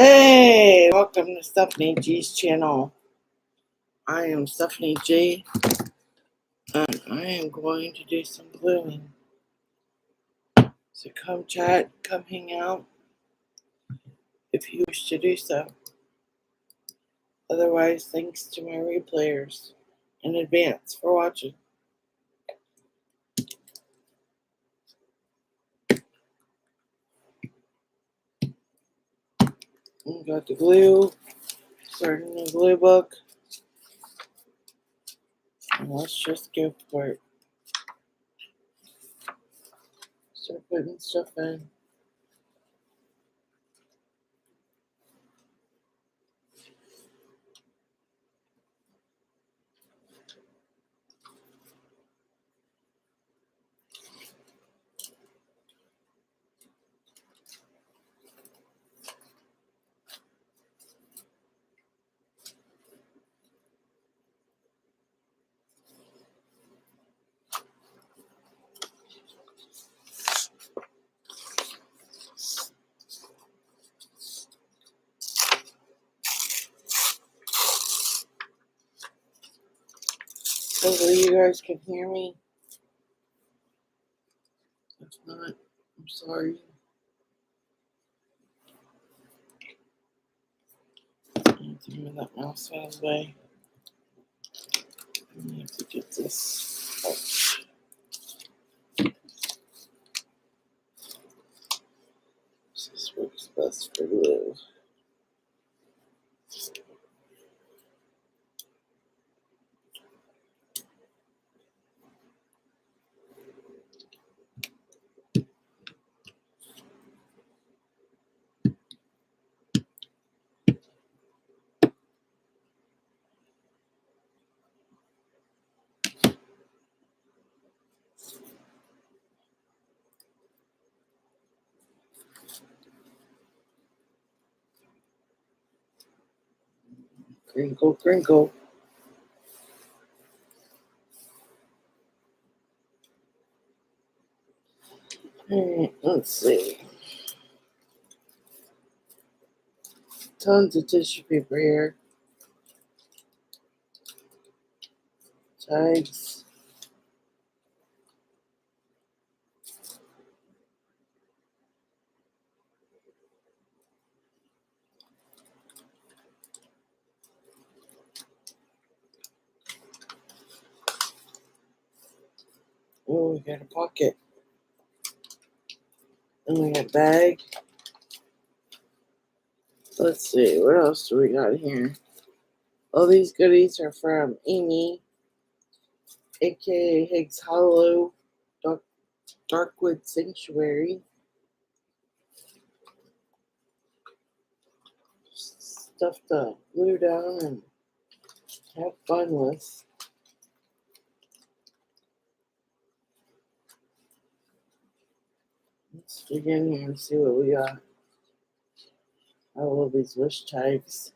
Hey, welcome to Stephanie G's channel. I am Stephanie G, and I am going to do some gluing. So come chat, come hang out, if you wish to do so. Otherwise, thanks to my replayers in advance for watching. We got the glue, starting the glue book, and let's just go for it. Start putting stuff in. Hopefully you guys can hear me. If not, I'm sorry. I need to move that mouse out of the way. I need to get this out. This works best for glue. Crinkle, crinkle. Alright, let's see. Tons of tissue paper here. Tags. Oh, we got a pocket. And we got a bag. Let's see, what else do we got here? All these goodies are from Amy, aka Higgs Hollow, Darkwood Sanctuary. Stuff to glue down and have fun with. Let's dig in here and see what we got. I love these wish tags.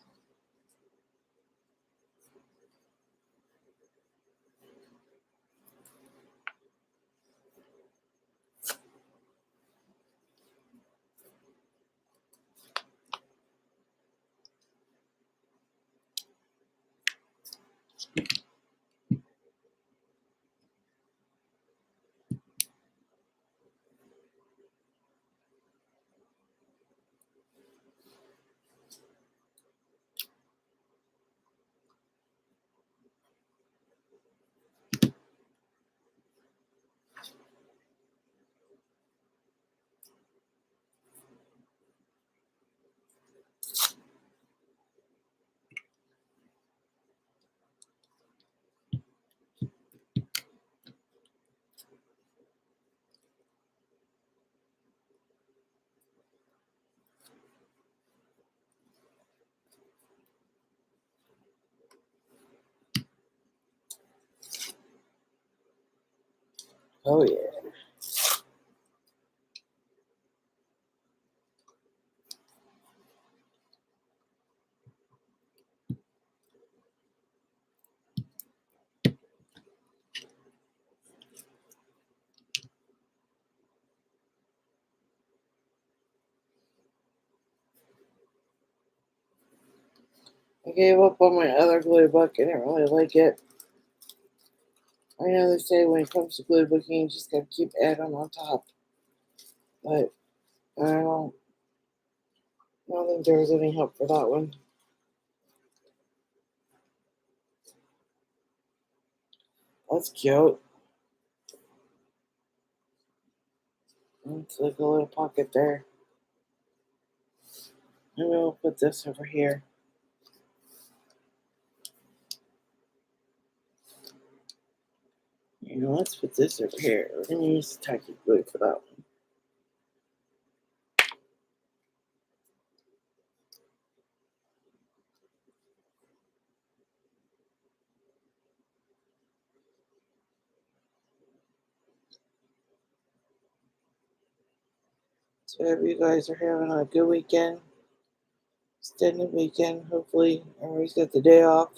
Oh yeah. I gave up on my other glue book. I didn't really like it. I know they say when it comes to glue booking, you just gotta keep adding on top. But I don't think there was any help for that one. That's cute. It's like a little pocket there. And we'll put this over here. Let's put this over here. We're going to use the tacky glue for that one. So I hope you guys are having a good weekend. Extended weekend. Hopefully everybody's got the day off.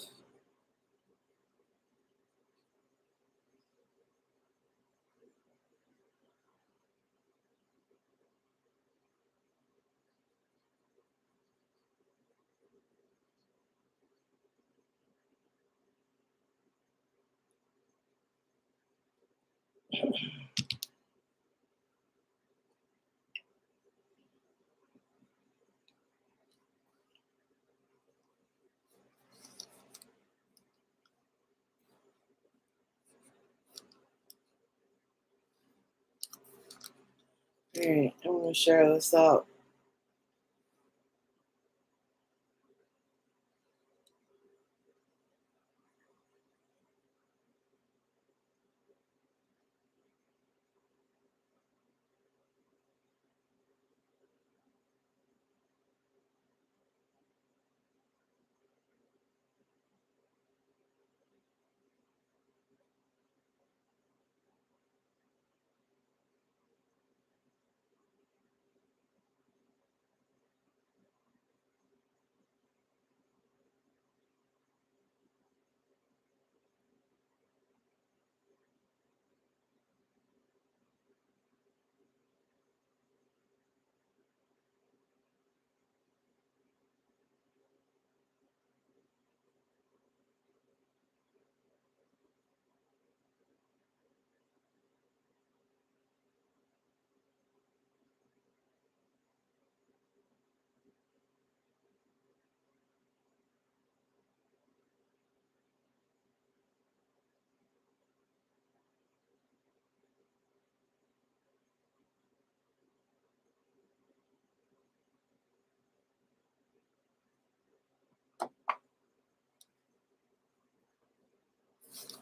Alright, I'm going to share this out.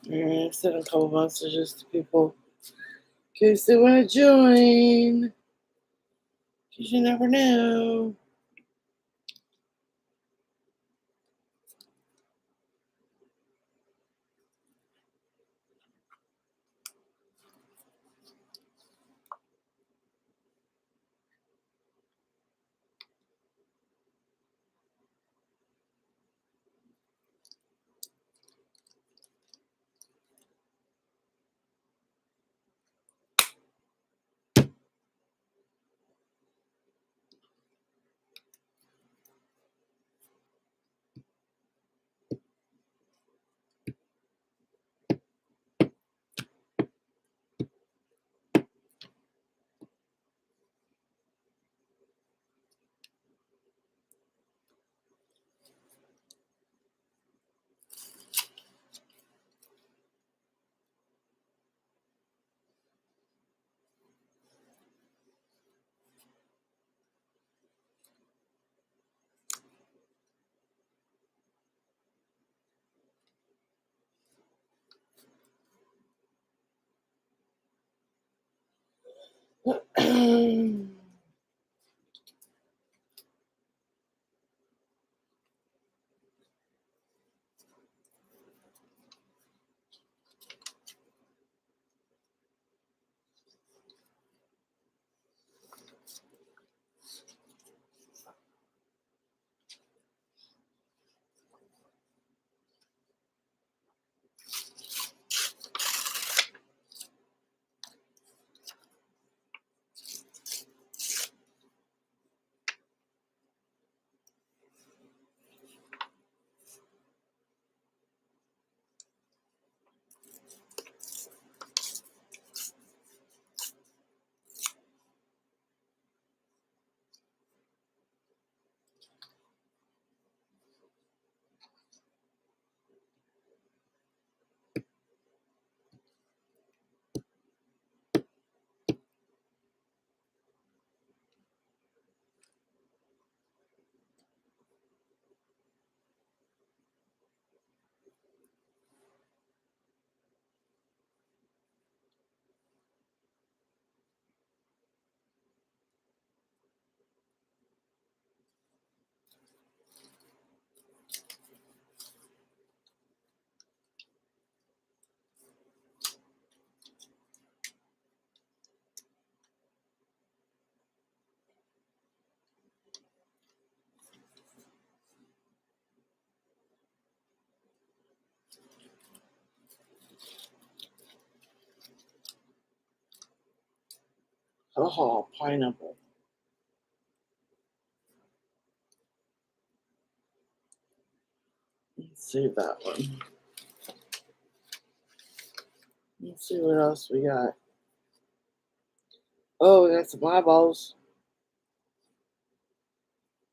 Alright, I've sent a couple messages to people in case they want to join. Because you never know. Oh, pineapple. Let's see that one. Let's see what else we got. Oh, we got some eyeballs.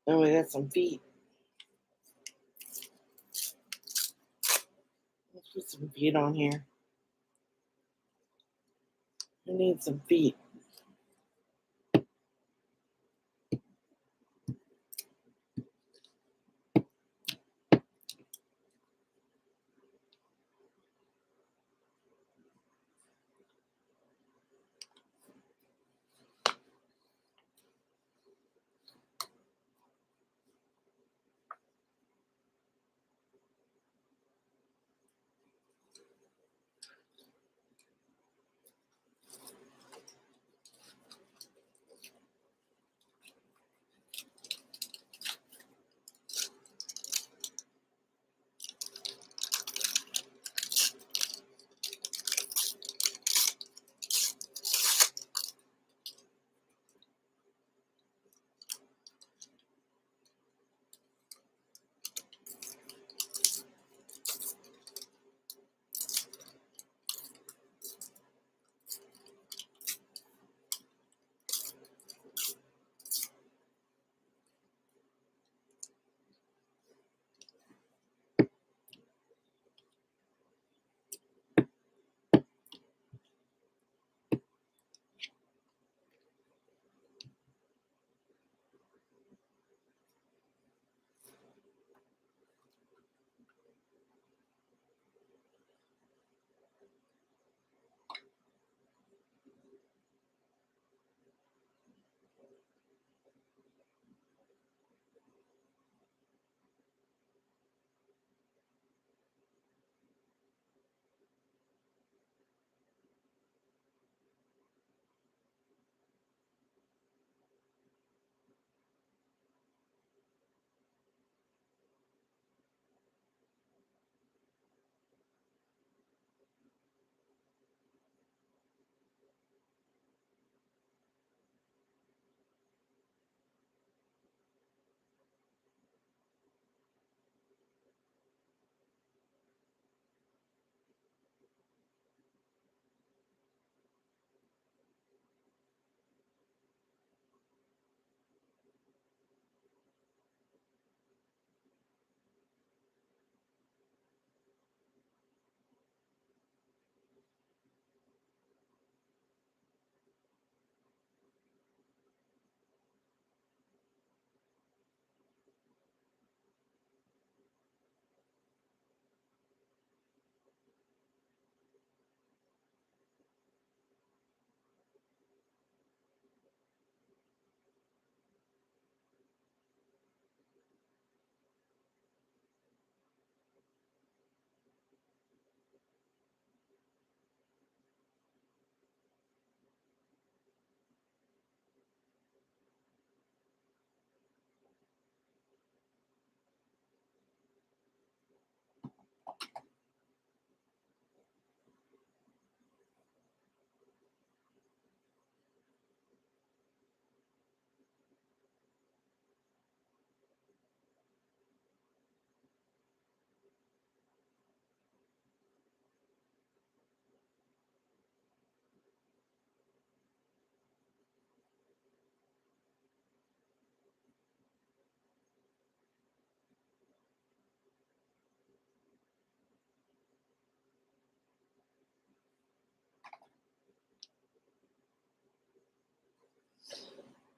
And we got some feet. Let's put some feet on here. We need some feet.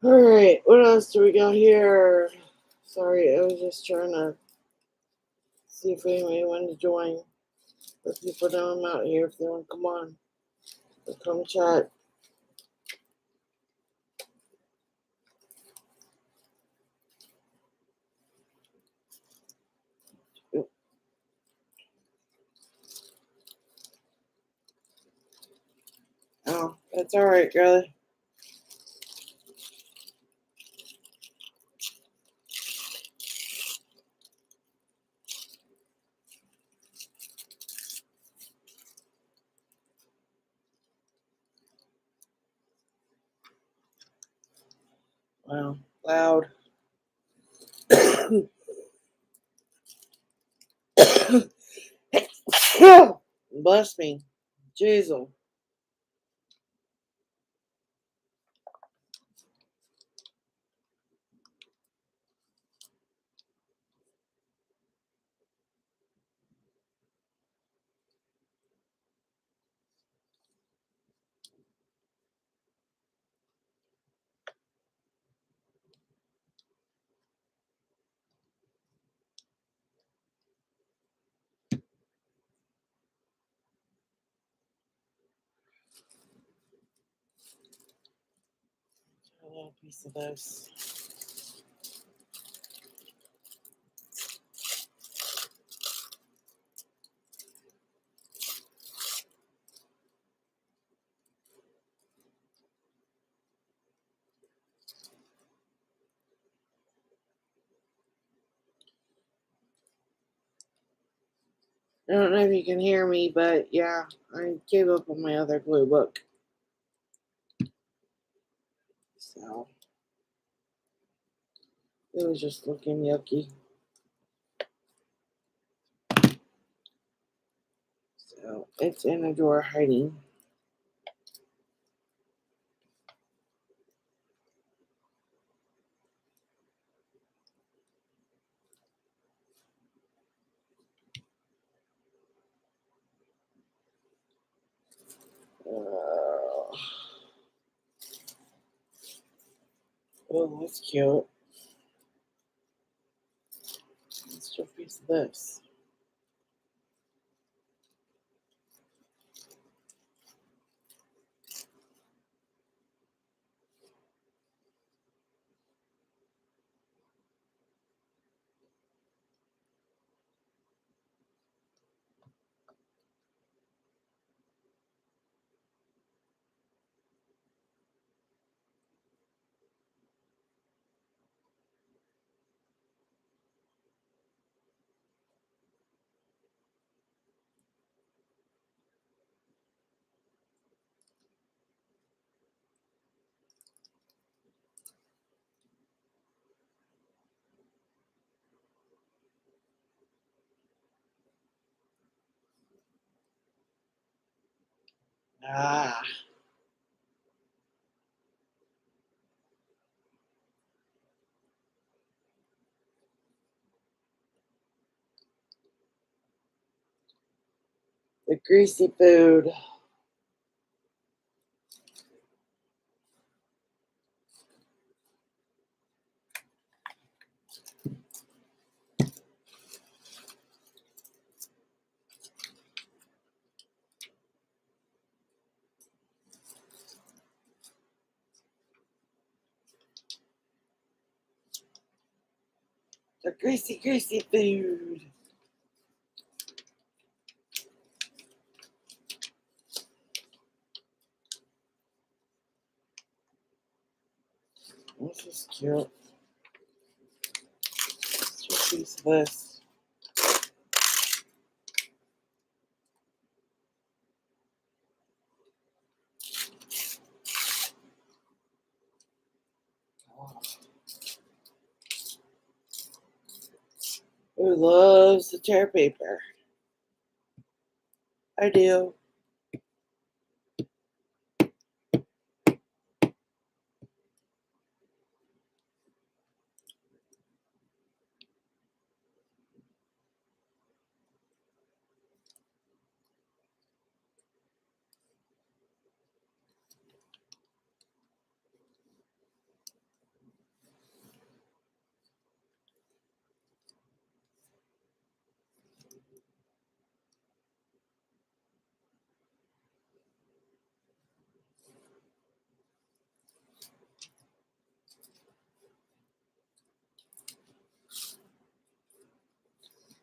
Alright, what else do we got here? Sorry, I was just trying to see if anybody wanted to join. Let people know I'm out here if they want to come on. Or come chat. Oh, that's alright, girlie. Wow, loud. Bless me. Jesus. A little piece of this. I don't know if you can hear me, but yeah, I gave up on my other glue book. So it was just looking yucky. So it's in a drawer hiding. Oh, that's cute. Let's do a piece of this. Ah, the greasy food. The greasy, greasy food. This is cute. Let's do a piece of this. Who loves the tear paper? I do.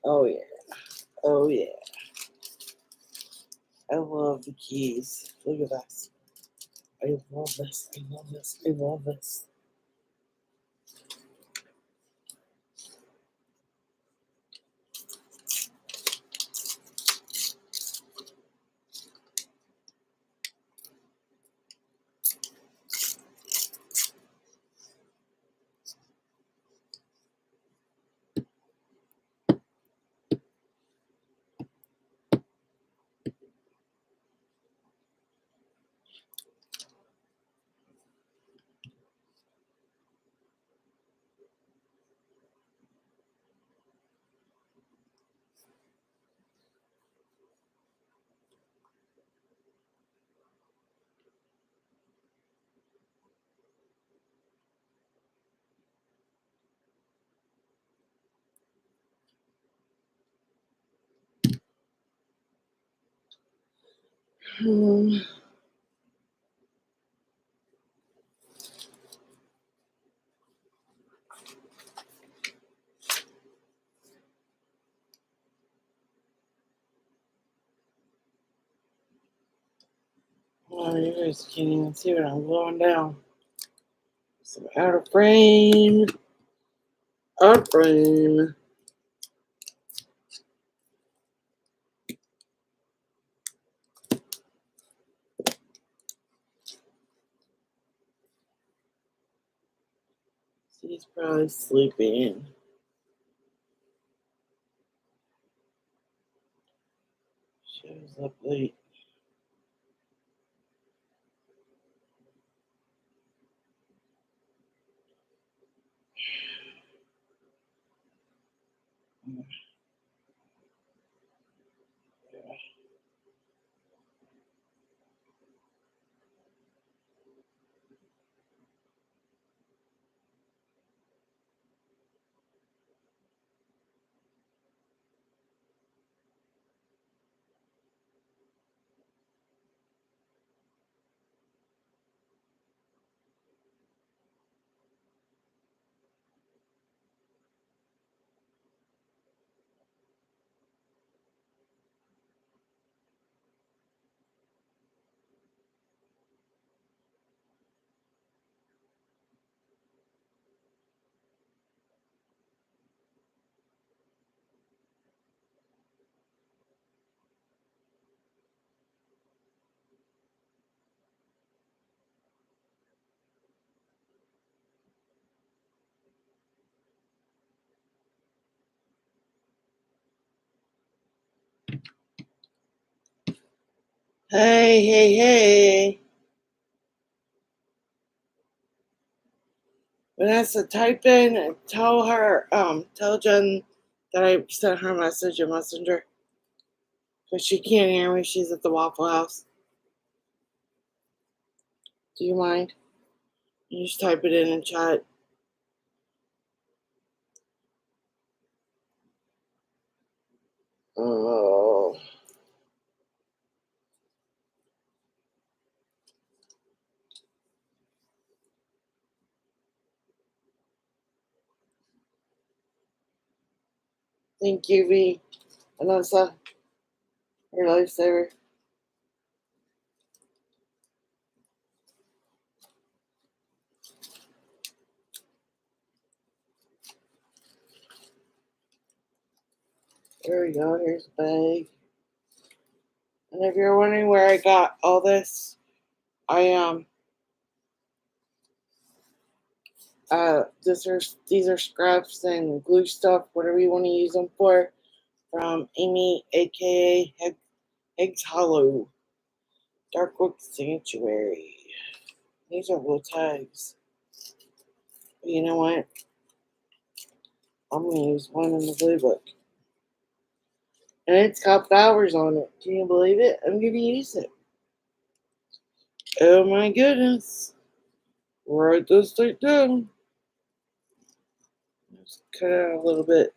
Oh yeah. Oh yeah. I love the keys. Look at this. I love this. I love this. I love this. Oh, you guys can't even see what I'm blowing down. So out of frame. Out of frame. He's probably sleeping. Shows up late. Hey, hey, hey. Vanessa, type in and tell her, tell Jen that I sent her a message in Messenger. Because she can't hear me. She's at the Waffle House. Do you mind? You just type it in chat. Oh. Thank you, V. Vanessa, your lifesaver. There we go. Here's the bag. And if you're wondering where I got all this, these are scraps and glue stuff, whatever you want to use them for, from Amy, aka Eggs Hollow, Darkwood Sanctuary. These are little tags. But you know what? I'm gonna use one in the blue book. And it's got flowers on it. Can you believe it? I'm gonna use it. Oh my goodness. Write this thing down. Just cut it out a little bit.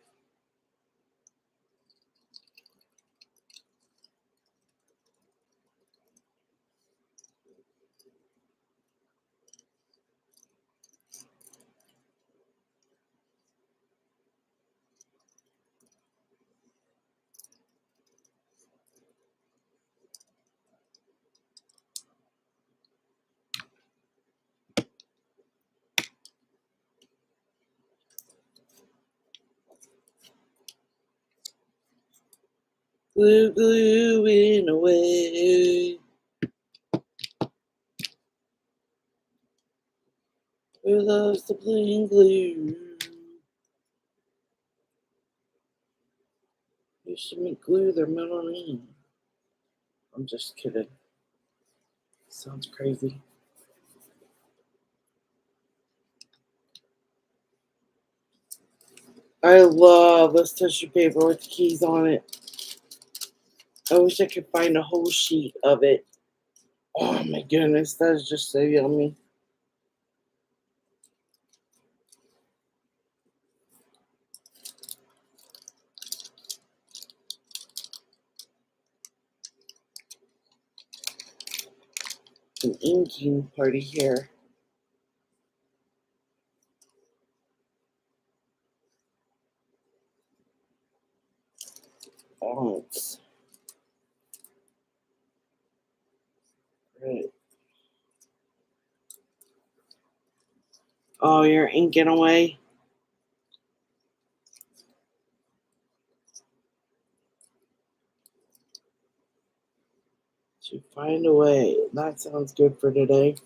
Glue, gluing away. Who loves to play glue? You should make glue their middle name. I'm just kidding. Sounds crazy. I love this tissue paper with the keys on it. I wish I could find a whole sheet of it. Oh my goodness, that is just so yummy. an inking party here. Balance. Right. Oh, you're inking away? To find a way. That sounds good for today.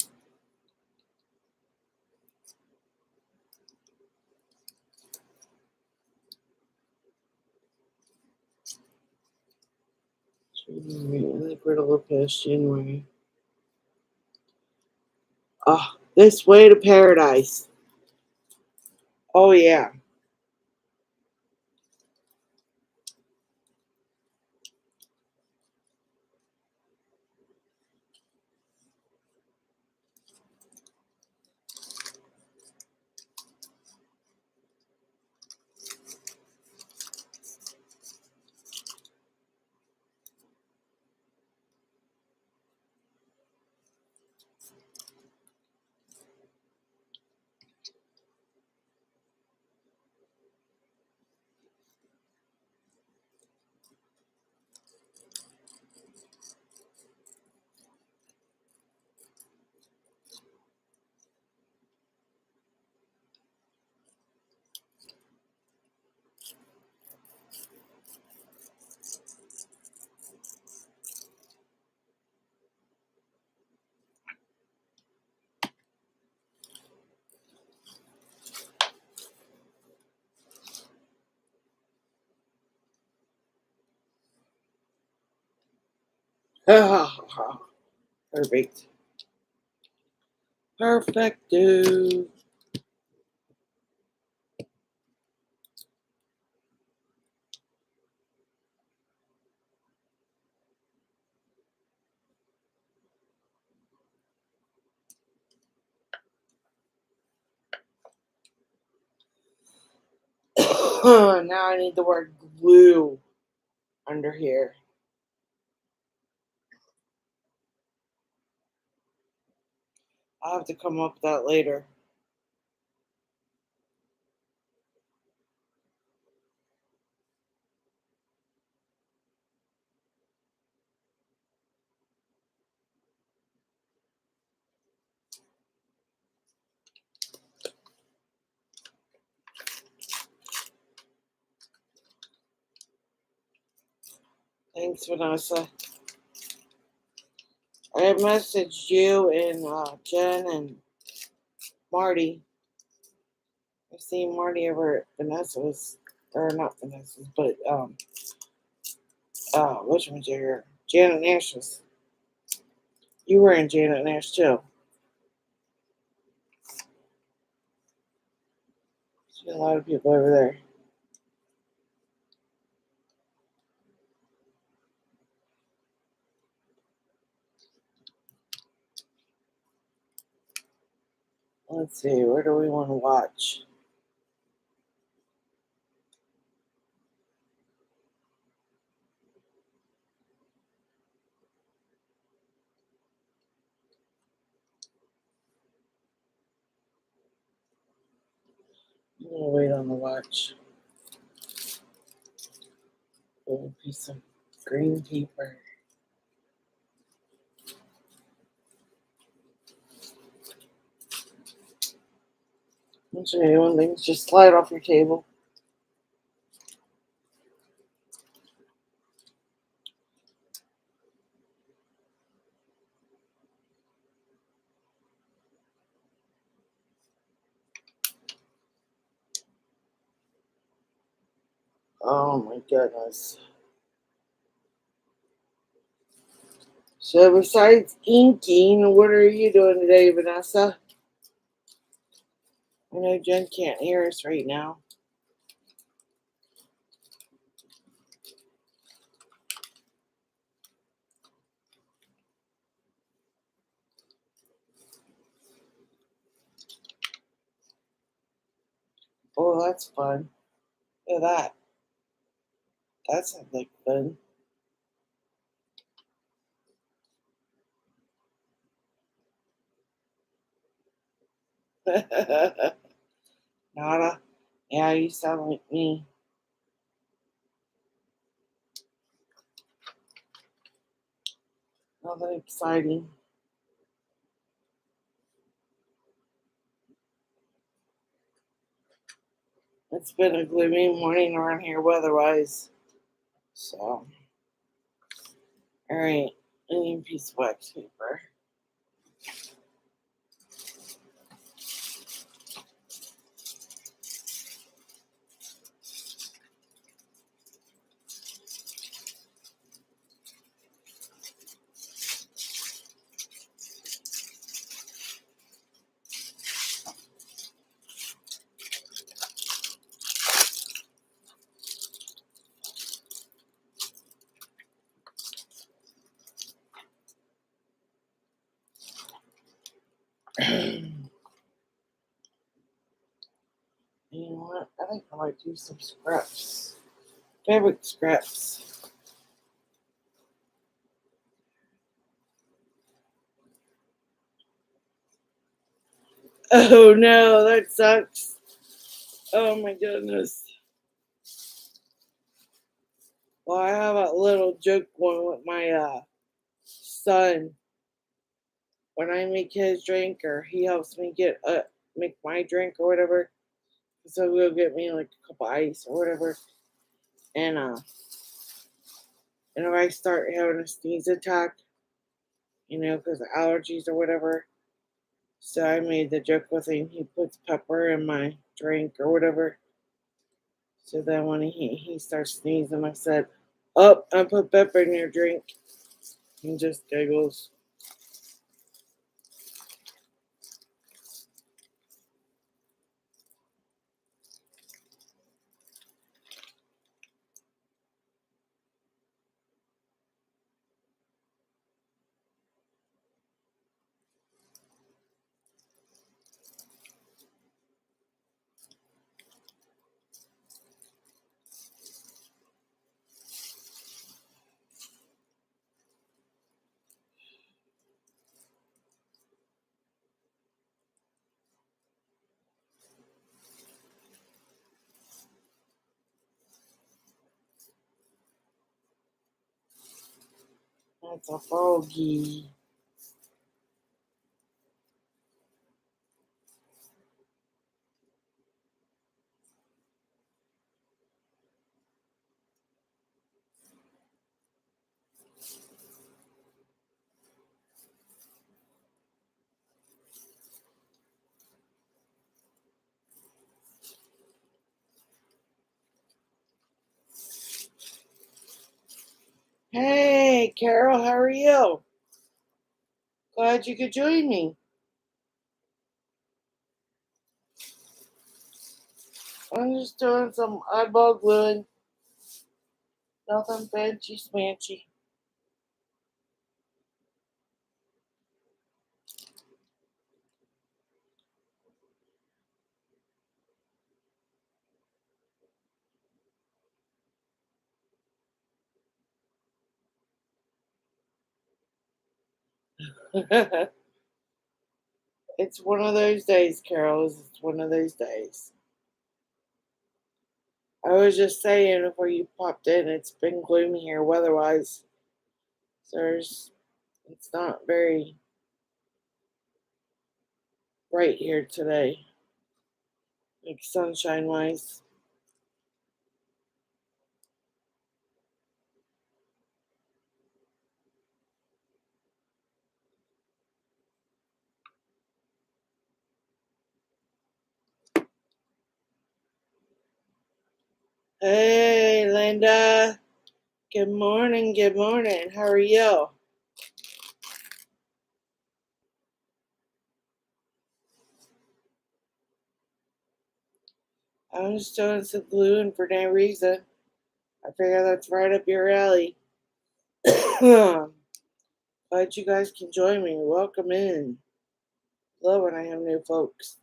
January. Oh, this way to paradise. Oh, yeah. Perfect. Perfecto. Now I need the word glue under here. I'll have to come up with that later. Thanks, Vanessa. I have messaged you and Jen and Marty. I've seen Marty over at Vanessa's, or not Vanessa's, but whatchamajigger, Janet Nash's. You were in Janet Nash too. There's a lot of people over there. Let's see, where do we want to watch? I'm gonna wait on the watch. A piece of green paper. I'll show you one thing, just slide off your table. Oh my goodness. So besides inking, what are you doing today, Vanessa? I know Jen can't hear us right now. Oh, that's fun. Look at that. That sounds like fun. Nada. Yeah, you sound like me. Nothing exciting. It's been a gloomy morning around here weather-wise. So, alright. I need a piece of wax paper. You know what? I think I might do some scraps. Fabric scraps. Oh no, that sucks. Oh my goodness. Well, I have a little joke one with my son. When I make his drink, or he helps me make my drink or whatever, so he'll get me like a cup of ice or whatever. And if I start having a sneeze attack, because of allergies or whatever, so I made the joke with him. He puts pepper in my drink or whatever. So then when he starts sneezing, I said, "Oh, I put pepper in your drink." He just giggles. That's a froggy. Hey, Carol, how are you? Glad you could join me. I'm just doing some eyeball gluing. Nothing fancy smanchy. It's one of those days, Carol. It's one of those days. I was just saying before you popped in, it's been gloomy here weather-wise. So it's not very bright here today, like sunshine-wise. Hey, Linda. Good morning. Good morning. How are you? I'm just doing some gluing for no reason. I figure that's right up your alley. Glad you guys can join me. Welcome in. Love when I have new folks.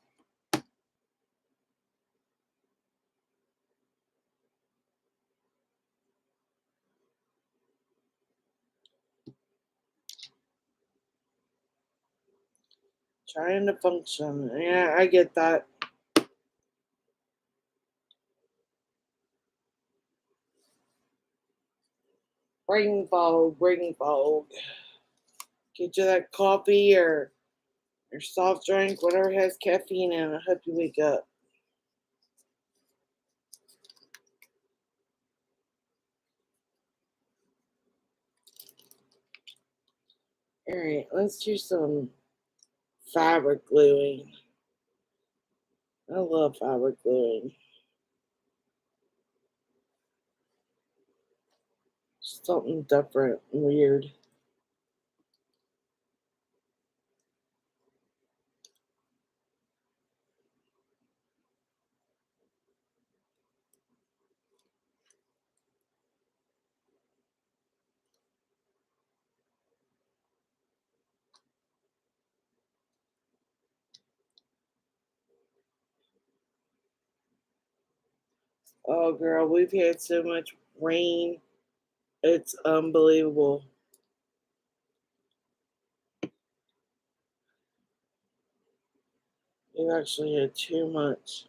Trying to function. Yeah, I get that. Brain fog, brain fog. Get you that coffee or your soft drink, whatever has caffeine in it. I hope you wake up. Alright, let's do some fabric gluing. I love fabric gluing. Something different and weird. Oh, girl, we've had so much rain. It's unbelievable. We've actually had too much.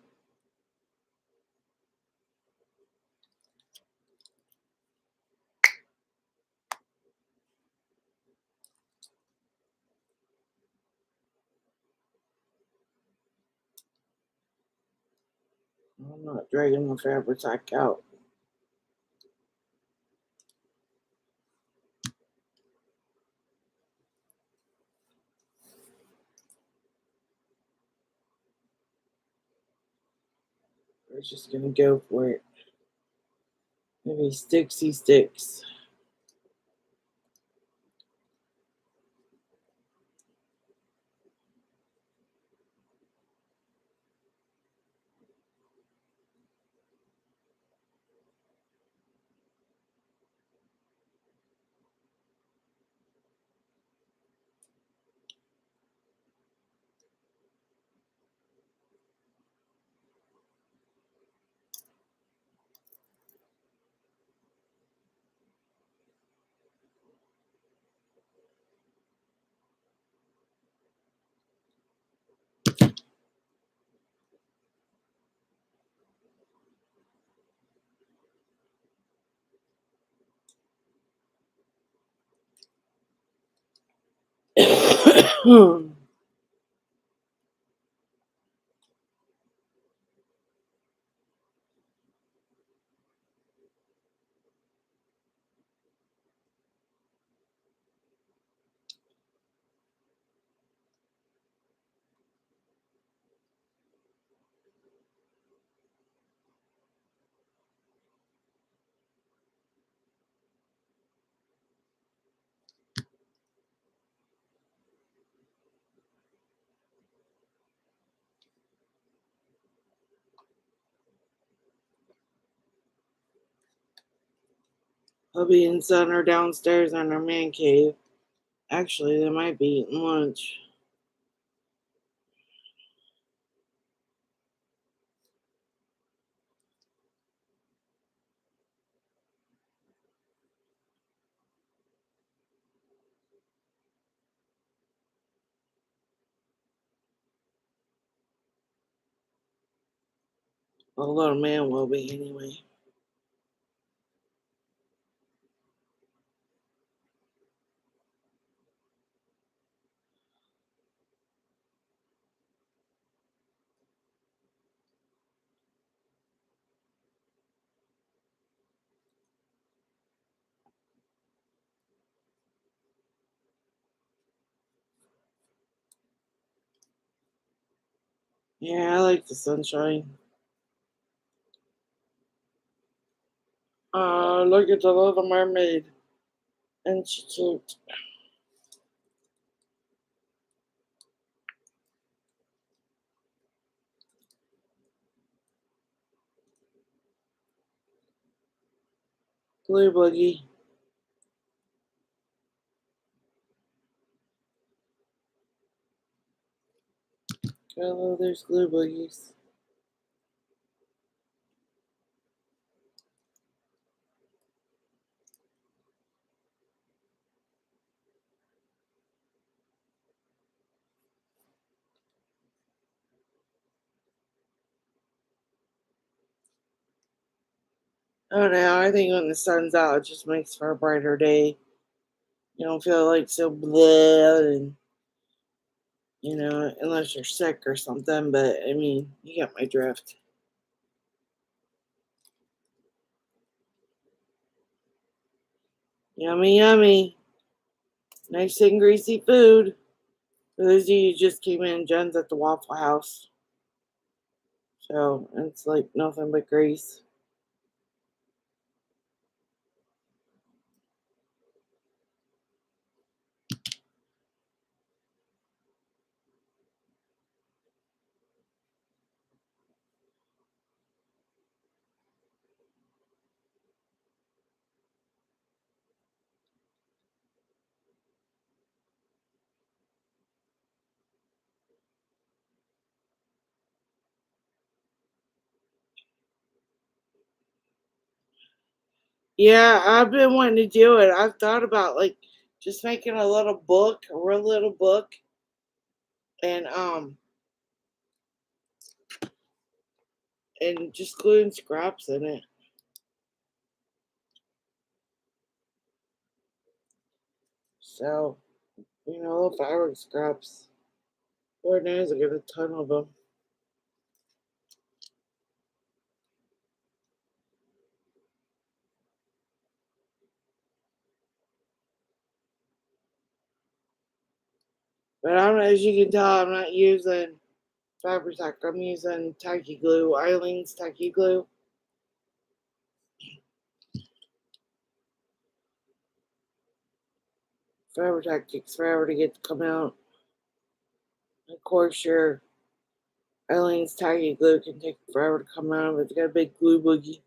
I'm not dragging the fabric sack out. We're just gonna go for it. Maybe sticksy sticks. Hubby and son are downstairs in their man cave. Actually, they might be eating lunch. A little man will be anyway. Yeah, I like the sunshine. Look at the Little Mermaid. And she cute. Blue Boogie. Hello, there's Blue Boogies. I don't know. I think when the sun's out, it just makes for a brighter day. You don't feel like so blah, and unless you're sick or something. But I mean, you get my drift. Yummy, yummy. Nice and greasy food. For those of you who just came in, Jen's at the Waffle House. So it's like nothing but grease. Yeah, I've been wanting to do it. I've thought about like just making a little book, a real little book, and and just gluing scraps in it. So, little fabric scraps. Lord knows I got a ton of them. But as you can tell, I'm not using Fabri-Tac. I'm using tacky glue, Eileen's tacky glue. Fabri-Tac takes forever to get to come out. Of course, your Eileen's tacky glue can take forever to come out, but it's got a big glue boogie.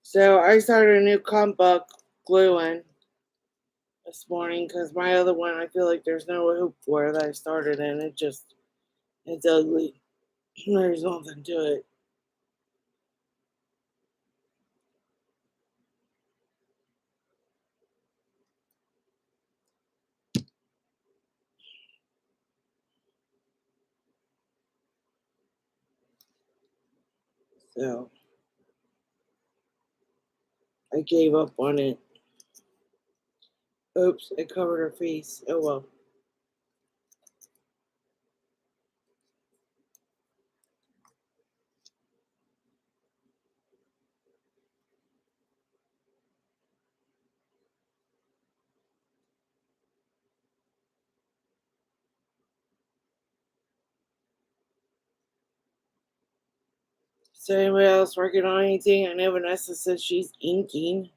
So I started a new comp book gluing this morning because my other one, I feel like there's no hope for that I started and it's ugly. There's nothing to it. So I gave up on it. Oops, I covered her face. Oh well. So anybody else working on anything? I know Vanessa says she's inking.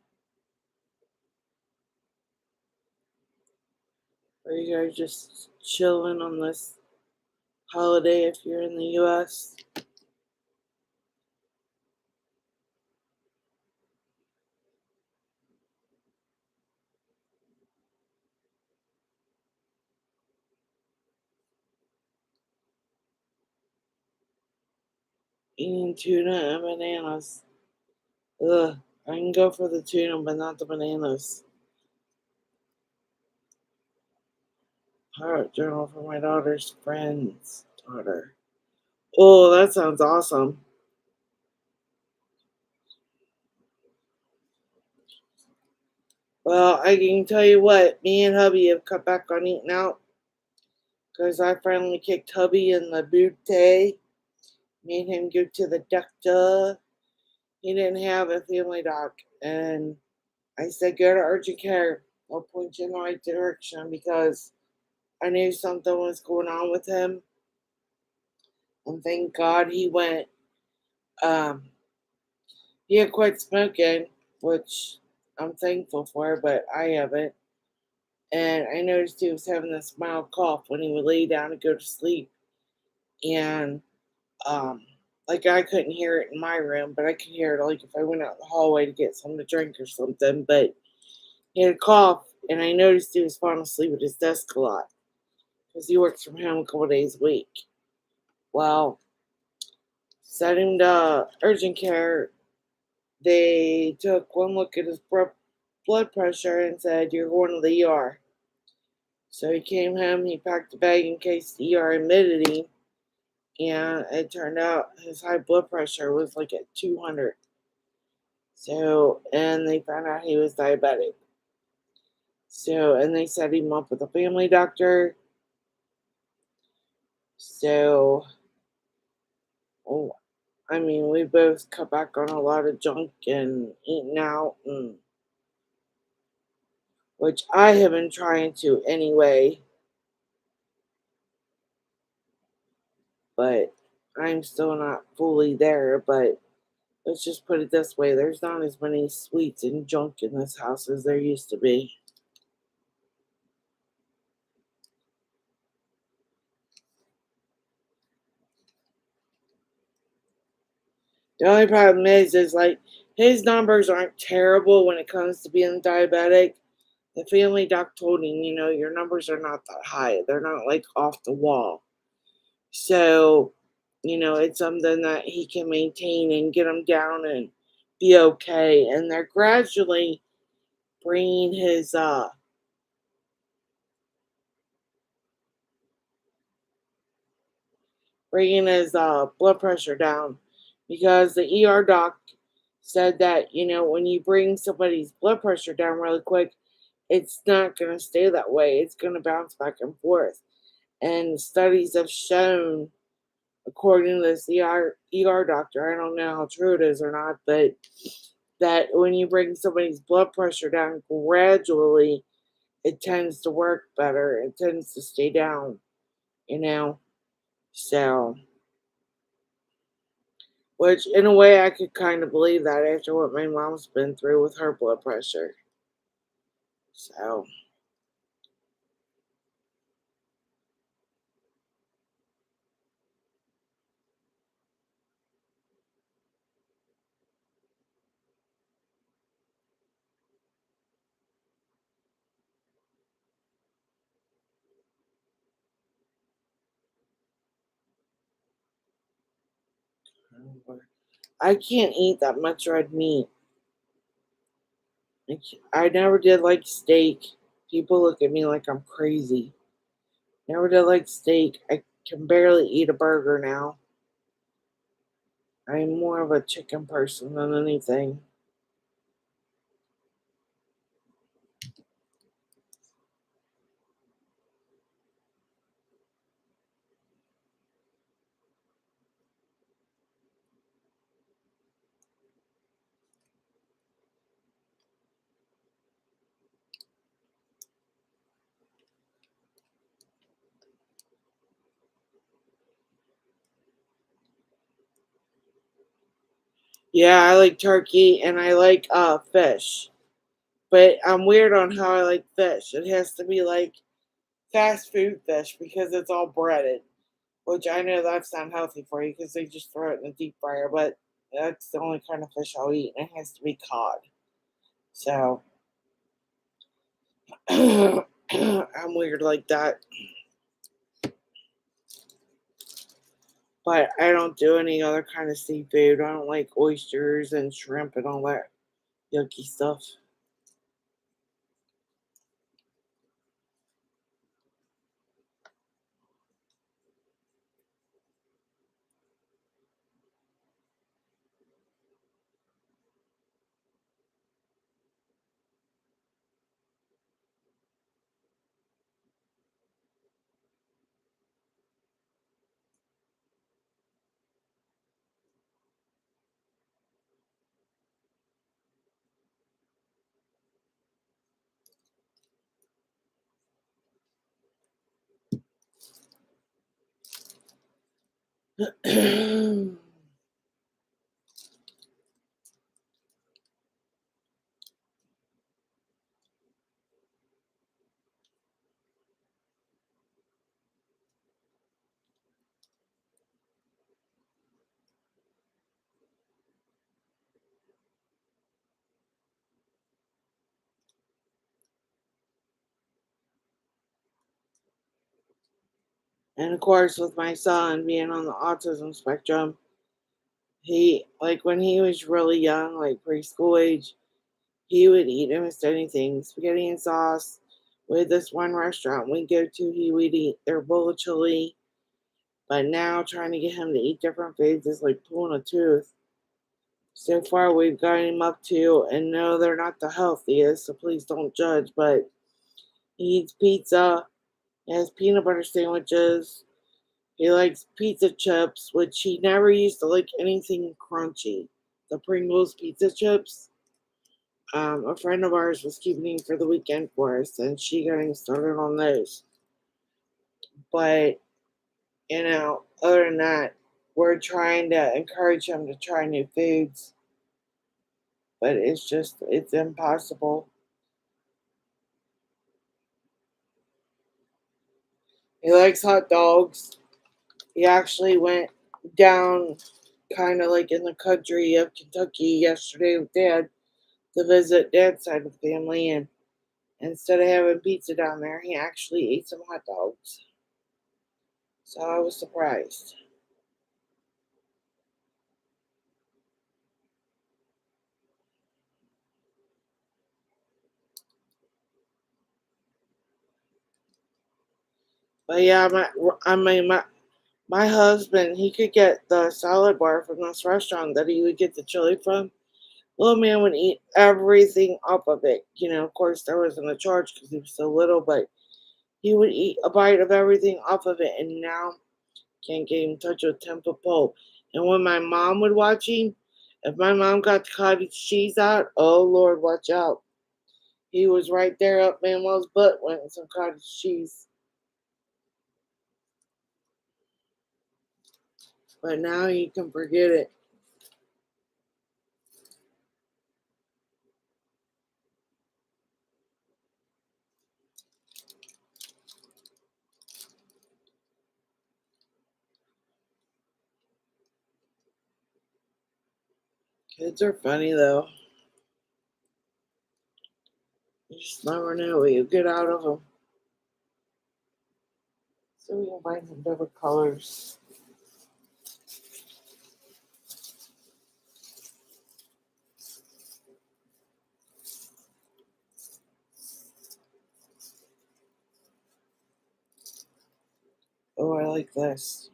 Or you guys just chilling on this holiday if you're in the US? Eating tuna and bananas. Ugh, I can go for the tuna, but not the bananas. Pirate journal for my daughter's friend's daughter. Oh, that sounds awesome. Well, I can tell you what, me and hubby have cut back on eating out because I finally kicked hubby in the booty, made him go to the doctor. He didn't have a family doc, and I said, go to urgent care. I'll point you in the right direction because I knew something was going on with him. And thank God he went. Um, he had quit smoking, which I'm thankful for, but I haven't. And I noticed he was having this mild cough when he would lay down and go to sleep. And um, like I couldn't hear it in my room, but I could hear it like if I went out the hallway to get something to drink or something. But he had a cough, and I noticed he was falling asleep at his desk a lot because he works from home a couple days a week. Well, sent him to urgent care. They took one look at his blood pressure and said, you're going to the ER. So he came home, he packed a bag in case the ER admitted him, and it turned out his high blood pressure was like at 200. So, and they found out he was diabetic. So, and they set him up with a family doctor. So, oh, I mean, we both cut back on a lot of junk and eating out, and which I have been trying to anyway, but I'm still not fully there. But let's just put it this way, there's not as many sweets and junk in this house as there used to be. The only problem is like his numbers aren't terrible when it comes to being diabetic. The family doc told him, your numbers are not that high. They're not like off the wall. So, it's something that he can maintain and get them down and be okay. And they're gradually bringing his blood pressure down, because the ER doc said that when you bring somebody's blood pressure down really quick, it's not going to stay that way. It's going to bounce back and forth. And studies have shown, according to this ER doctor, I don't know how true it is or not, but that when you bring somebody's blood pressure down gradually, it tends to work better. It tends to stay down, you know. So, which in a way I could kind of believe that after what my mom's been through with her blood pressure. So, I can't eat that much red meat. I never did like steak. People look at me like I'm crazy. Never did like steak. I can barely eat a burger now. I'm more of a chicken person than anything. Yeah, I like turkey and I like fish. But I'm weird on how I like fish. It has to be like fast food fish because it's all breaded, which I know that's not healthy for you because they just throw it in the deep fryer. But that's the only kind of fish I'll eat, and it has to be cod. So I'm weird like that. But I don't do any other kind of seafood. I don't like oysters and shrimp and all that yucky stuff. And of course, with my son being on the autism spectrum, he, like when he was really young, like preschool age, he would eat almost anything, spaghetti and sauce, with this one restaurant we go to, he would eat their bowl of chili, but now trying to get him to eat different foods is like pulling a tooth. So far, we've got him up to, and no, they're not the healthiest, so please don't judge, but he eats pizza, he has peanut butter sandwiches, he likes pizza chips, which he never used to like anything crunchy. The Pringles pizza chips. A friend of ours was keeping him for the weekend for us, and she got him started on those. But, other than that, we're trying to encourage him to try new foods, but it's impossible. He likes hot dogs. He actually went down kind of like in the country of Kentucky yesterday with Dad to visit Dad's side of the family, and instead of having pizza down there, he actually ate some hot dogs. So I was surprised. But yeah, my husband, he could get the salad bar from this restaurant that he would get the chili from. Little man would eat everything off of it. Of course, there wasn't a charge because he was so little, but he would eat a bite of everything off of it, and now can't get him touch a 10-foot pole. And when my mom would watch him, if my mom got the cottage cheese out, oh Lord, watch out. He was right there up Manuel's butt wanting some cottage cheese. But now you can forget it. Kids are funny though. You just never know what you get out of them. So we can find some different colors. Oh, I like this.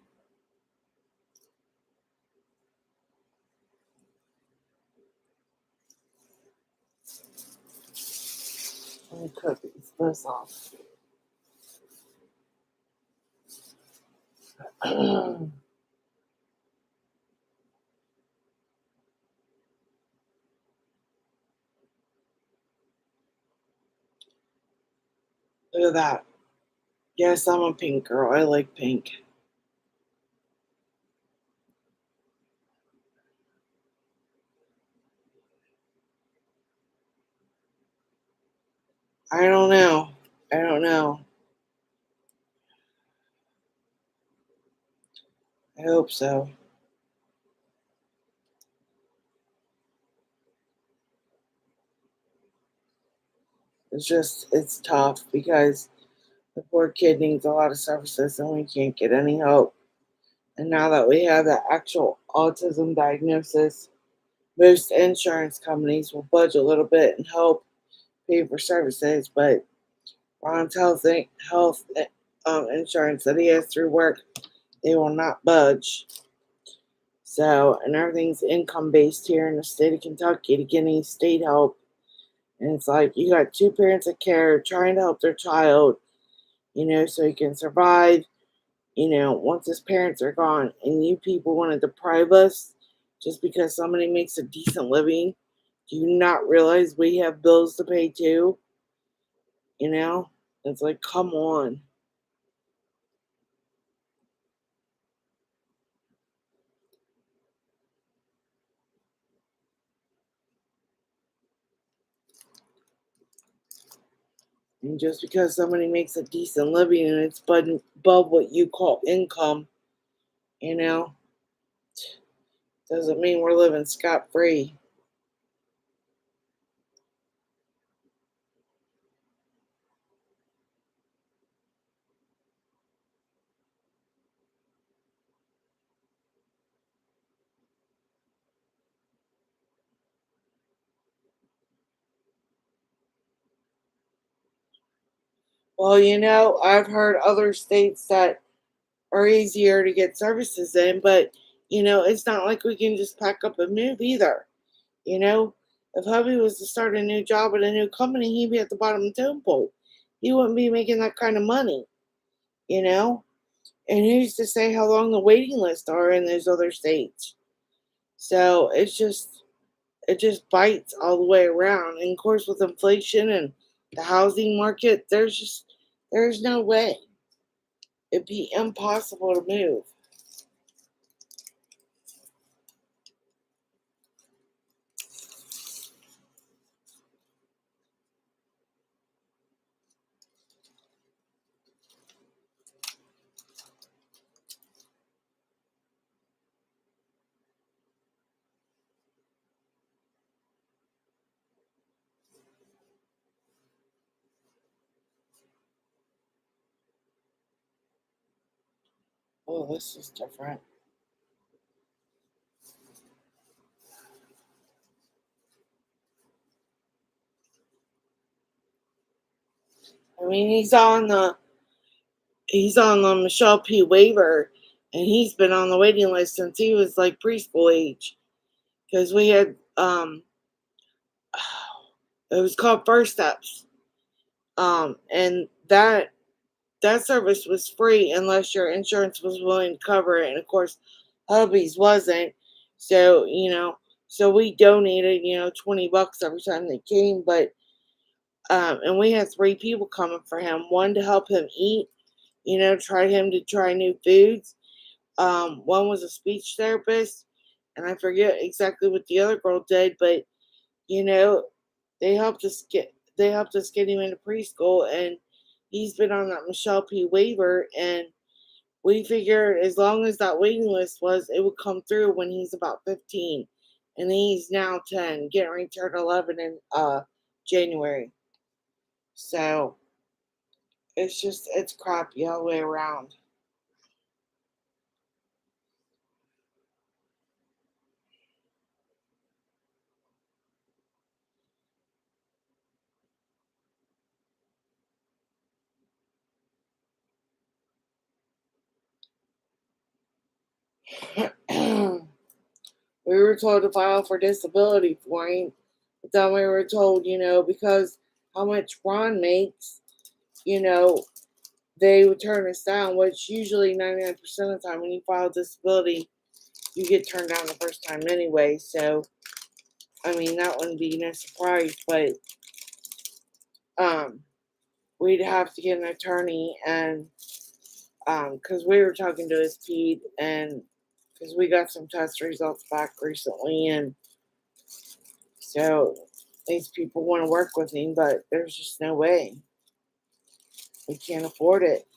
Let me cut this off. Look at that. Yes, I'm a pink girl. I like pink. I don't know. I don't know. I hope so. It's tough because the poor kid needs a lot of services and we can't get any help. And now that we have the actual autism diagnosis, most insurance companies will budge a little bit and help pay for services, but Ron's health insurance that he has through work, they will not budge. So, and everything's income based here in the state of Kentucky to get any state help. And it's like you got two parents that care trying to help their child, so he can survive, once his parents are gone. And you people want to deprive us just because somebody makes a decent living. Do you not realize we have bills to pay too? You know? It's like, come on. And just because somebody makes a decent living and it's above what you call income, you know, doesn't mean we're living scot free. Well, you know, I've heard other states that are easier to get services in, but you know, it's not like we can just pack up and move either. You know, if hubby was to start a new job at a new company, he'd be at the bottom of the totem pole. He wouldn't be making that kind of money, you know? And who's to say how long the waiting lists are in those other states? So it just bites all the way around. And of course with inflation and the housing market, there's no way. It'd be impossible to move. Oh, this is different. I mean, he's on the Michelle P. waiver, and he's been on the waiting list since he was like preschool age. Because we had it was called First Steps, and that service was free unless your insurance was willing to cover it, and of course, hubby's wasn't. So so we donated $20 every time they came, but and we had three people coming for him. One to help him eat, try him to try new foods. One was a speech therapist, and I forget exactly what the other girl did, but you know, they helped us get him into preschool, and he's been on that Michelle P. waiver, and we figured as long as that waiting list was, it would come through when he's about 15, and he's now 10, getting ready to turn 11 in January. So it's crappy all the way around. We were told to file for disability for him, but then we were told, because how much Ron makes, you know, they would turn us down, which usually 99% of the time when you file disability, you get turned down the first time anyway. So, I mean, that wouldn't be no surprise, but um, we'd have to get an attorney, and because we were talking to his Pete, and because we got some test results back recently, and so these people want to work with him, but there's just no way. We can't afford it.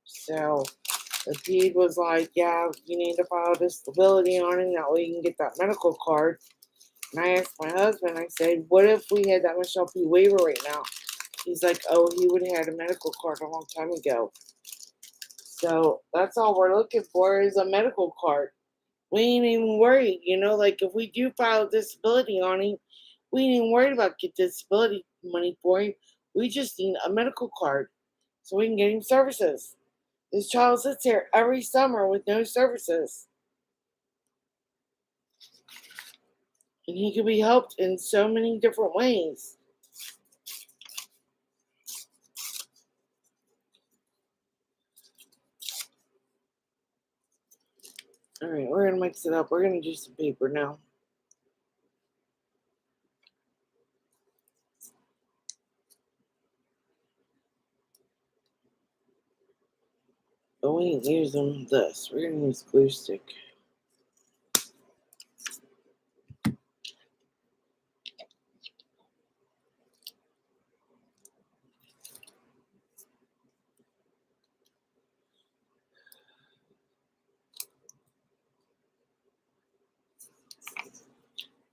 So the Pete was like, yeah, you need to file disability on him, that way you can get that medical card. And I asked my husband, I said, what if we had that Michelle P. waiver right now? He's like, oh, he would have had a medical card a long time ago. So that's all we're looking for is a medical card. We ain't even worried, like if we do file disability on him, we ain't even worried about get disability money for him. We just need a medical card so we can get him services. This child sits here every summer with no services. And he could be helped in so many different ways. All right, we're going to mix it up. We're going to do some paper now. But we ain't using this. We're going to use glue stick.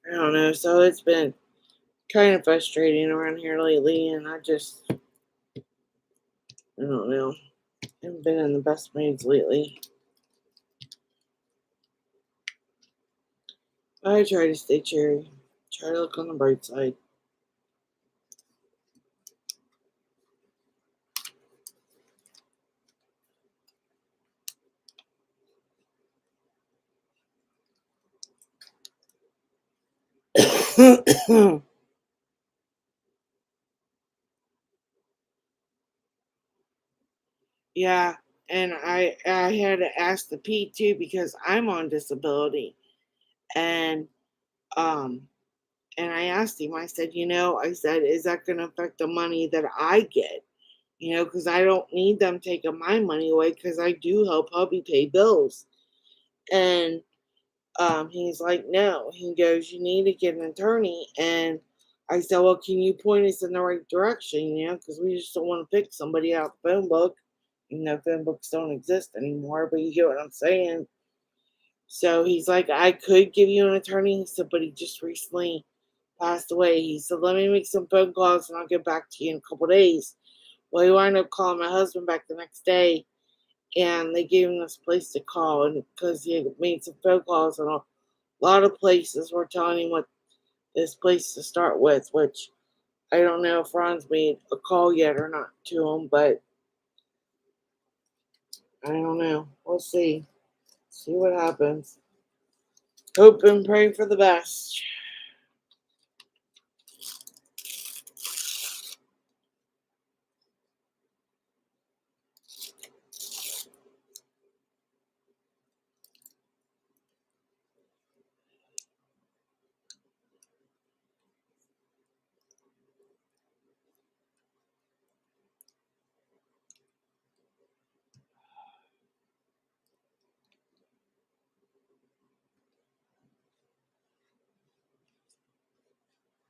I don't know. So it's been kind of frustrating around here lately, and I don't know. I haven't been in the best moods lately. I try to stay cheery. Try to look on the bright side. Yeah, and I had to ask the Pete too because I'm on disability, and um and I asked him. I said, I said, is that going to affect the money that I get? Because I don't need them taking my money away because I do help hubby pay bills. And he's like, no. He goes, you need to get an attorney. And I said, well, can you point us in the right direction? Because we just don't want to pick somebody out the phone book. Phone books don't exist anymore, but you get what I'm saying. So he's like, I could give you an attorney. He said, but he just recently passed away. He said, let me make some phone calls and I'll get back to you in a couple days. Well, he wound up calling my husband back the next day, and they gave him this place to call, and because he had made some phone calls, and a lot of places were telling him what this place to start with, which I don't know if Ron's made a call yet or not to him, but I don't know. We'll see. See what happens. Hope and pray for the best.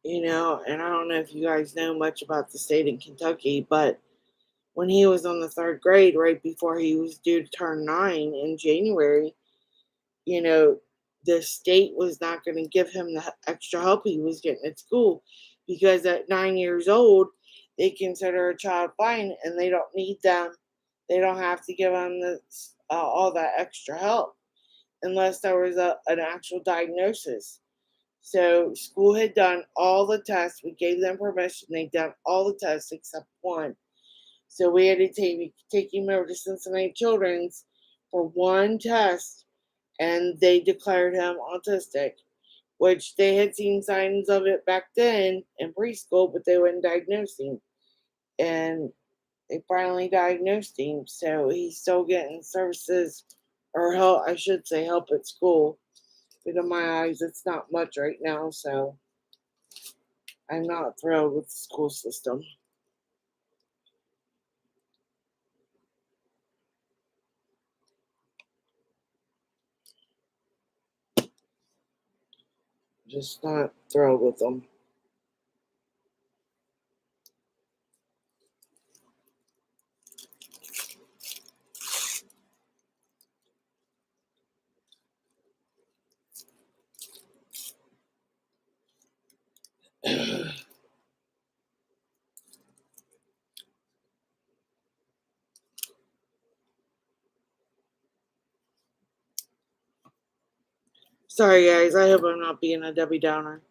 And I don't know if you guys know much about the state in Kentucky, but when he was on the third grade, right before he was due to turn 9 in January, you know, the state was not going to give him the extra help he was getting at school because at 9 years old, they consider a child fine and they don't need them. They don't have to give them all that extra help unless there was an actual diagnosis. So school had done all the tests. We gave them permission. They'd done all the tests except one. So we had to take him over to Cincinnati Children's for one test, and they declared him autistic, which they had seen signs of it back then in preschool, but they wouldn't diagnose him. And they finally diagnosed him, so he's still getting services or help, I should say, help at school. But in my eyes, it's not much right now, so I'm not thrilled with the school system. Just not thrilled with them. Sorry, guys. I hope I'm not being a Debbie Downer.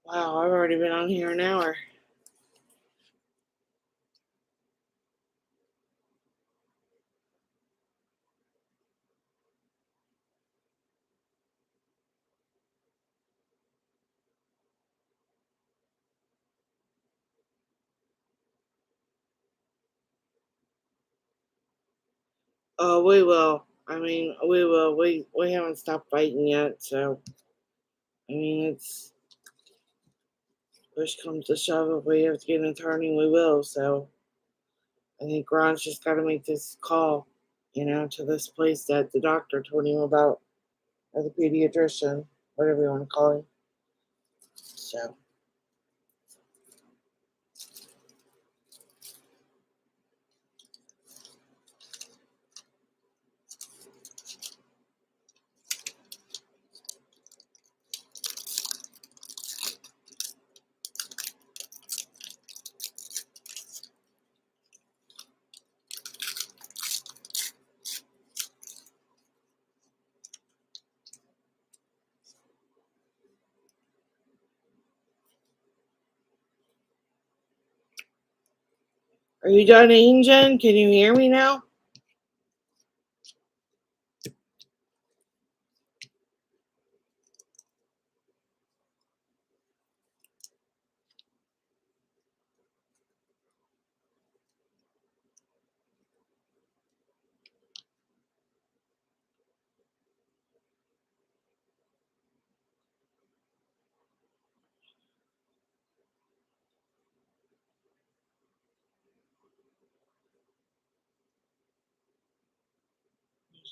Wow, I've already been on here an hour. Oh, we will. I mean, we will. We haven't stopped fighting yet, so I mean, it's push comes to shove. If we have to get an attorney, we will. So I think Ron's just got to make this call, to this place that the doctor told him about, or the pediatrician, whatever you want to call him. So. Are you done, Angel? Can you hear me now?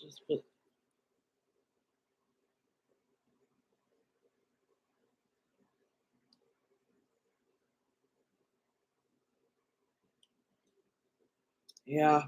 Just put. Yeah.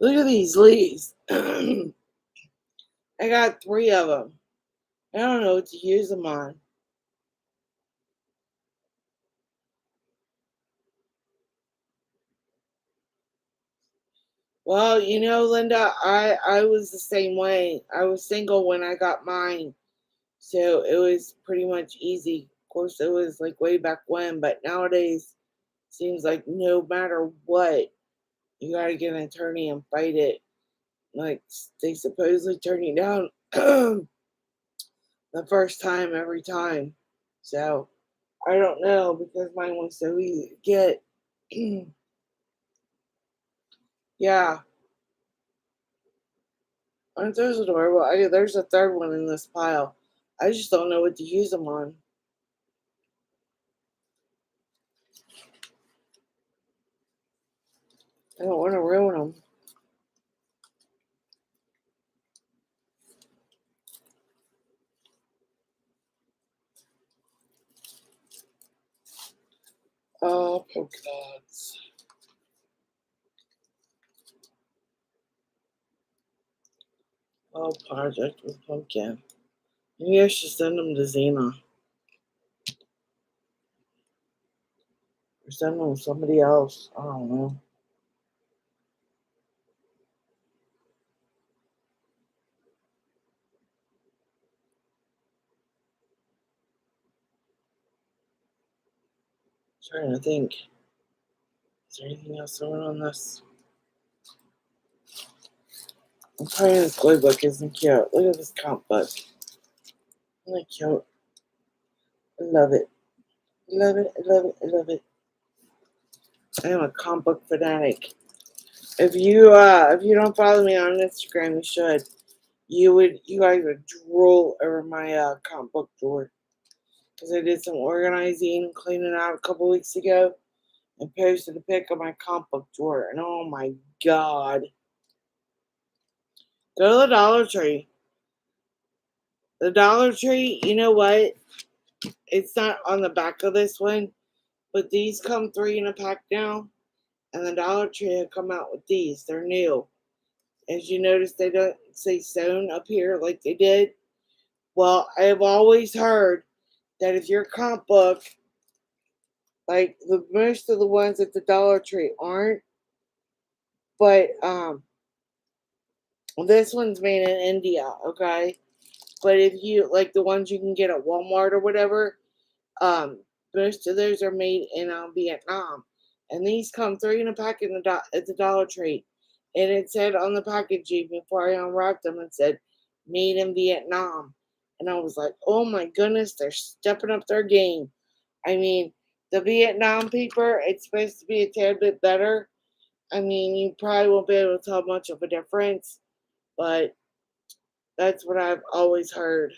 Look at these leaves. I got 3 of them. I don't know what to use them on. Well, Linda, I was the same way. I was single when I got mine, so it was pretty much easy. Of course, it was like way back when, but nowadays, seems like no matter what, you got to get an attorney and fight it. Like they supposedly turn you down the first time every time. So I don't know because mine was so easy to get. Yeah, aren't those adorable? There's a third one in this pile. I just don't know what to use them on. I don't want to ruin them. Oh, polka dots. Oh, project with pumpkin. Maybe I should send them to Xena or send them to somebody else. I don't know. Trying to think. Is there anything else going on this? I'm trying this glue book isn't cute. Look at this comp book. Isn't it cute? I love it. I love it. I love it. I love it. I am a comic book fanatic. If you don't follow me on Instagram, you should. You guys would drool over my comic book drawer because I did some organizing and cleaning out a couple weeks ago and posted a pic of my comic book drawer, and oh my god, go to the Dollar Tree. The Dollar Tree, you know what? It's not on the back of this one, but these come 3 in a pack now, and the Dollar Tree have come out with these. They're new. As you notice, they don't say sewn up here like they did. Well, I've always heard that if your comp book, like the most of the ones at the Dollar Tree aren't, but This one's made in India, okay? But if you like the ones you can get at Walmart or whatever, um, most of those are made in Vietnam, and these come three in a pack in at the Dollar Tree, and it said on the packaging before I unwrapped them, it said made in Vietnam, and I was like, oh my goodness, they're stepping up their game. I mean, the Vietnam paper, it's supposed to be a tad bit better. I mean, you probably won't be able to tell much of a difference, but that's what I've always heard.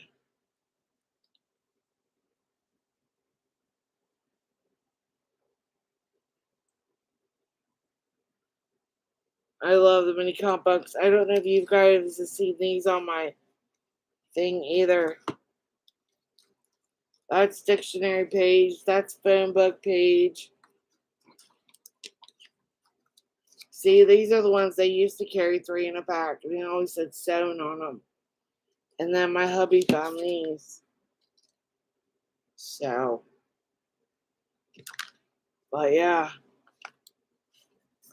I love the mini comic books. I don't know if you guys have seen these on my thing either. That's dictionary page. That's phone book page. See, these are the ones they used to carry three in a pack. And they always said sewn on them. And then my hubby found these. So, but yeah,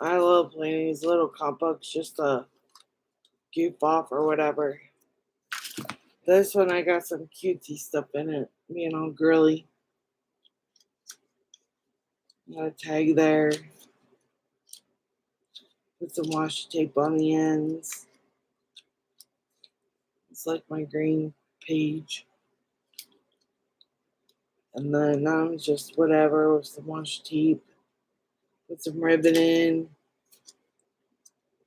I love playing these little comic books just to goof off or whatever. This one, I got some cutesy stuff in it. Girly. Got a tag there. Put some washi tape on the ends. It's like my green page. And then just whatever with some washi tape. Put some ribbon in.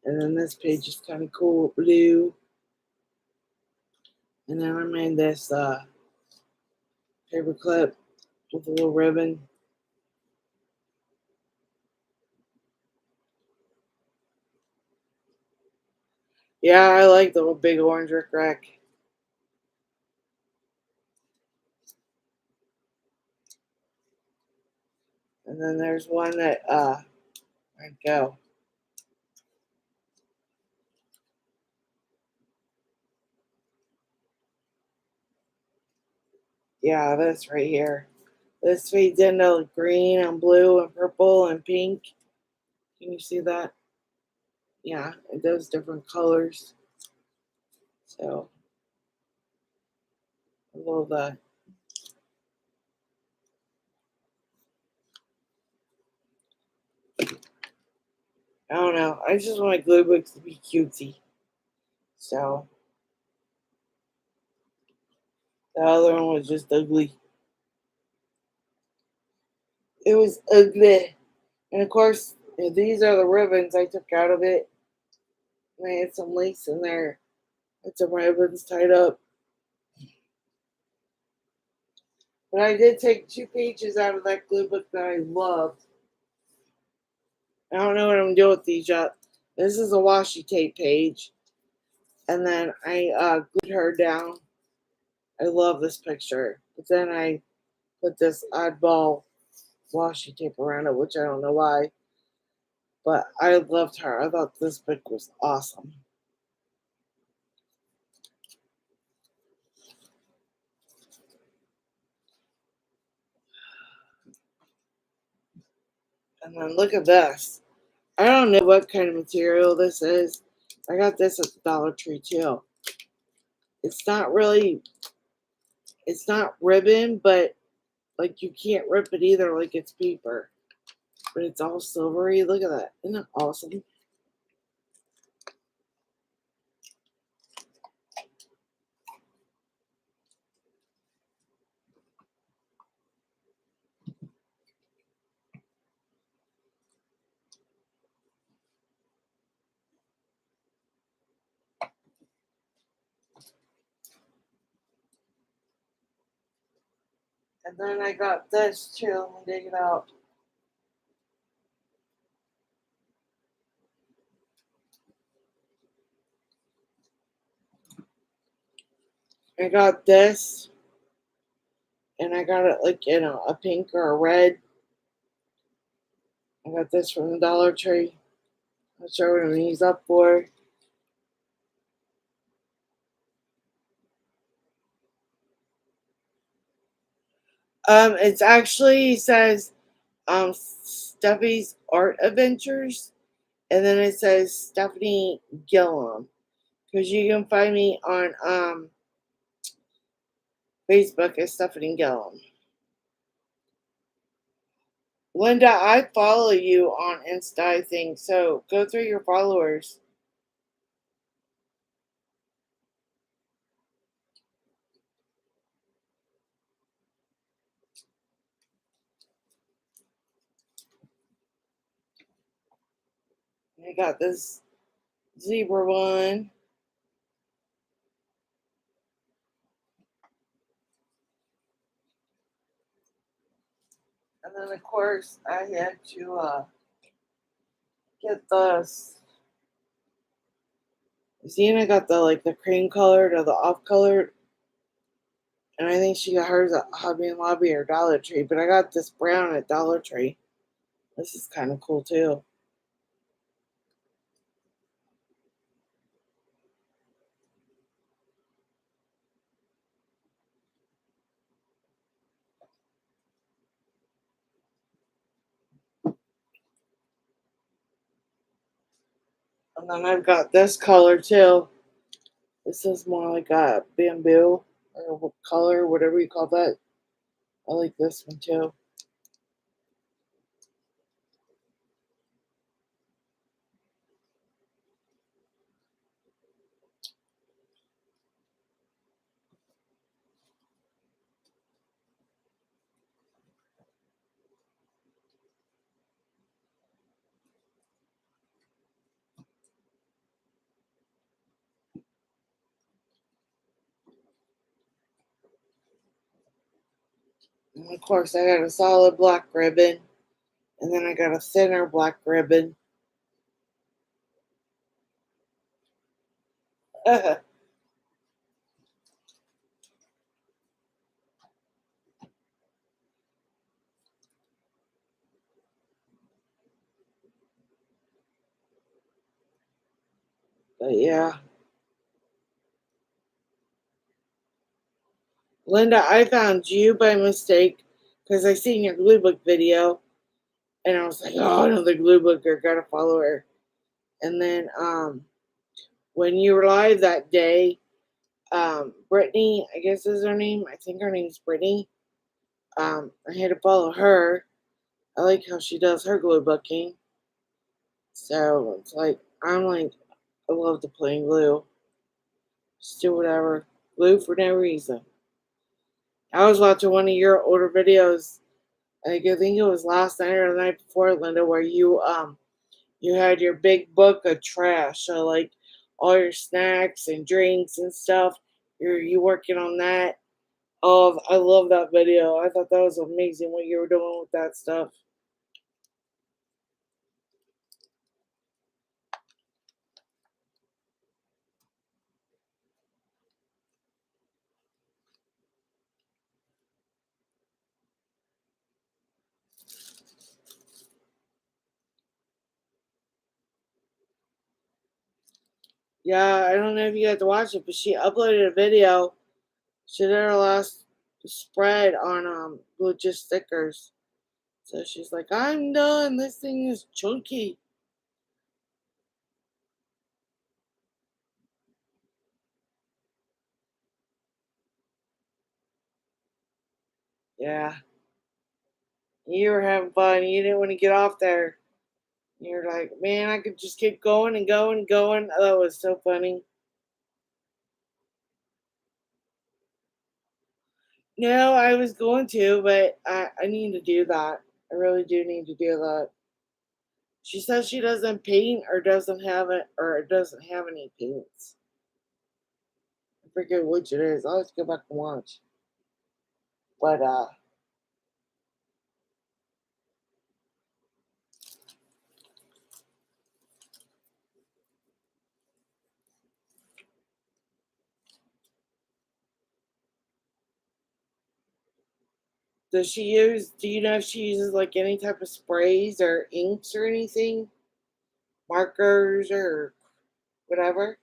And then this page is kind of cool, blue. And then I made this paper clip with a little ribbon. Yeah, I like the big orange rick. And then there's one that where'd it go? Yeah, this right here. This fades into green and blue and purple and pink. Can you see that? Yeah, it does different colors. So I love that. I don't know. I just want my glue books to be cutesy. So the other one was just ugly. It was ugly. And of course, these are the ribbons I took out of it. And I had some lace in there. Had some ribbons tied up. But I did take two pages out of that glue book that I loved. I don't know what I'm doing with these yet. This is a washi tape page. And then I glued her down. I love this picture. But then I put this oddball washi tape around it, which I don't know why. But I loved her. I thought this book was awesome. And then look at this. I don't know what kind of material this is. I got this at the Dollar Tree too. It's not really, it's not ribbon, but like you can't rip it either like it's paper. But it's all silvery. Look at that. Isn't that awesome? And then I got this too. Let me dig it out. I got this, and I got it like in a pink or a red. I got this from the Dollar Tree. Not sure what I'm gonna use up for. It's actually says Steffi's Art Adventures, and then it says Stephanie Gillum, Because you can find me on Facebook as Stephanie Gillum. Linda, I follow you on Insta, I think, so go through your followers. I got this zebra one. And then, of course, I had to get this. Xena got the cream colored or the off colored. And I think she got hers at Hobby and Lobby or Dollar Tree. But I got this brown at Dollar Tree. This is kind of cool, too. And then I've got this color, too. This is more like a bamboo or color, whatever you call that. I like this one, too. And of course, I got a solid black ribbon. And then I got a thinner black ribbon. But yeah. Linda, I found you by mistake because I seen your glue book video. And I was like, oh, another glue booker. Gotta follow her. And then when you were live that day, Brittany, I guess is her name. I think her name's Brittany. I had to follow her. I like how she does her glue booking. So it's like I'm like I love the plain glue. Just do whatever. Glue for no reason. I was watching one of your older videos. I think it was last night or the night before, Linda, where you had your big book of trash. So like all your snacks and drinks and stuff. You working on that. Oh, I love that video. I thought that was amazing what you were doing with that stuff. Yeah, I don't know if you got to watch it, but she uploaded a video. She did her last spread on glue just stickers. So she's like, I'm done. This thing is chunky. Yeah. You were having fun. You didn't want to get off there. You're like, man, I could just keep going and going and going. That was so funny. No, I was going to, but I need to do that. I really do need to do that. She says she doesn't paint or doesn't have it or doesn't have any paints. I forget which it is. I'll have to go back and watch. But do you know if she uses like any type of sprays or inks or anything? Markers or whatever?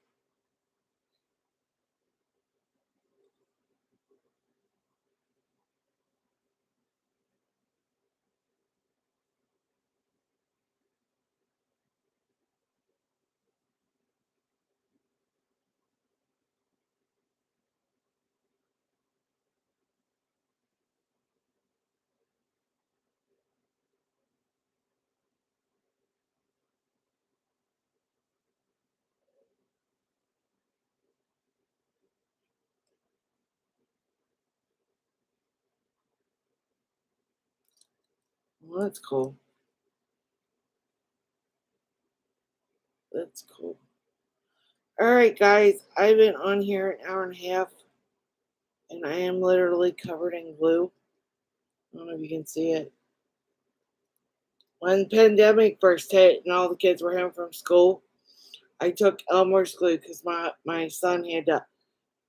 Well, that's cool. That's cool. Alright, guys. I've been on here an hour and a half. And I am literally covered in glue. I don't know if you can see it. When the pandemic first hit and all the kids were home from school, I took Elmer's glue because my son had to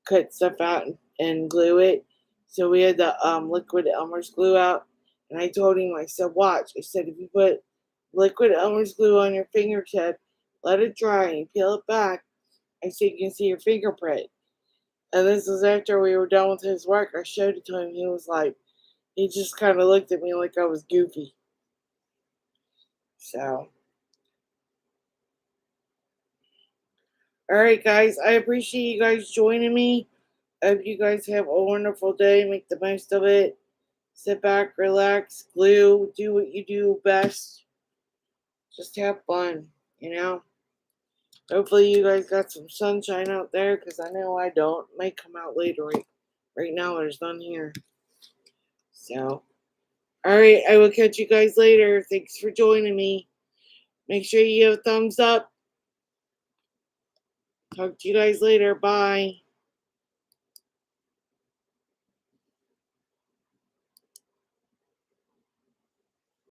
cut stuff out and glue it. So we had the liquid Elmer's glue out. And I told him, I said, watch. I said, if you put liquid Elmer's glue on your fingertip, let it dry and peel it back, I said, you can see your fingerprint. And this was after we were done with his work. I showed it to him. He just kind of looked at me like I was goofy. So, all right, guys. I appreciate you guys joining me. I hope you guys have a wonderful day. Make the most of it. Sit back, relax, glue, do what you do best. Just have fun, you know. Hopefully, you guys got some sunshine out there because I know I don't. It might come out later. Right now, there's none here. So, all right. I will catch you guys later. Thanks for joining me. Make sure you give a thumbs up. Talk to you guys later. Bye.